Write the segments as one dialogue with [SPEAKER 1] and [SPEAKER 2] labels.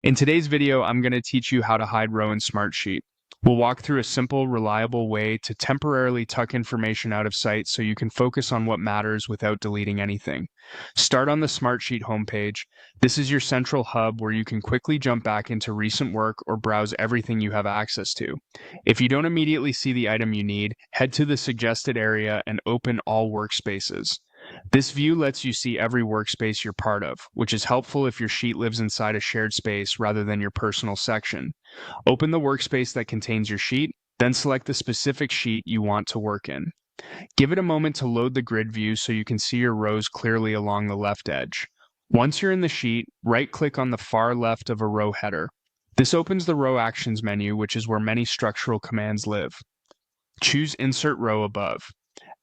[SPEAKER 1] In today's video, I'm going to teach you how to hide row in Smartsheet. We'll walk through a simple, reliable way to temporarily tuck information out of sight so you can focus on what matters without deleting anything. Start on the Smartsheet homepage. This is your central hub where you can quickly jump back into recent work or browse everything you have access to. If you don't immediately see the item you need, head to the suggested area and open all workspaces. This view lets you see every workspace you're part of, which is helpful if your sheet lives inside a shared space rather than your personal section. Open the workspace that contains your sheet, then select the specific sheet you want to work in. Give it a moment to load the grid view so you can see your rows clearly along the left edge. Once you're in the sheet, right-click on the far left of a row header. This opens the Row Actions menu, which is where many structural commands live. Choose Insert Row above.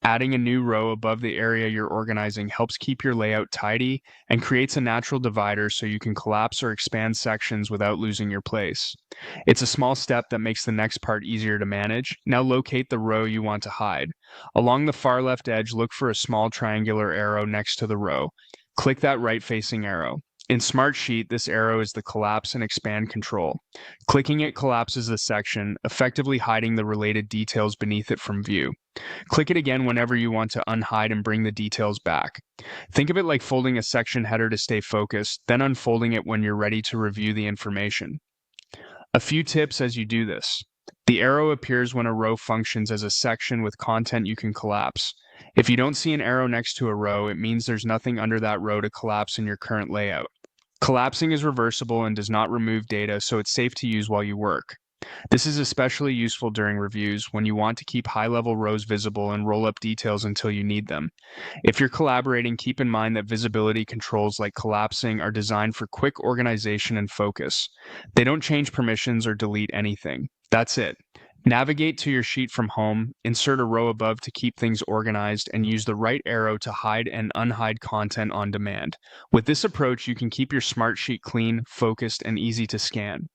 [SPEAKER 1] Adding a new row above the area you're organizing helps keep your layout tidy and creates a natural divider so you can collapse or expand sections without losing your place. It's a small step that makes the next part easier to manage. Now locate the row you want to hide. Along the far left edge, look for a small triangular arrow next to the row. Click that right-facing arrow. In Smartsheet, this arrow is the collapse and expand control. Clicking it collapses the section, effectively hiding the related details beneath it from view. Click it again whenever you want to unhide and bring the details back. Think of it like folding a section header to stay focused, then unfolding it when you're ready to review the information. A few tips as you do this. The arrow appears when a row functions as a section with content you can collapse. If you don't see an arrow next to a row, it means there's nothing under that row to collapse in your current layout. Collapsing is reversible and does not remove data, so it's safe to use while you work. This is especially useful during reviews when you want to keep high-level rows visible and roll up details until you need them. If you're collaborating, keep in mind that visibility controls like collapsing are designed for quick organization and focus. They don't change permissions or delete anything. That's it. Navigate to your sheet from home, insert a row above to keep things organized, and use the right arrow to hide and unhide content on demand. With this approach, you can keep your Smartsheet clean, focused, and easy to scan.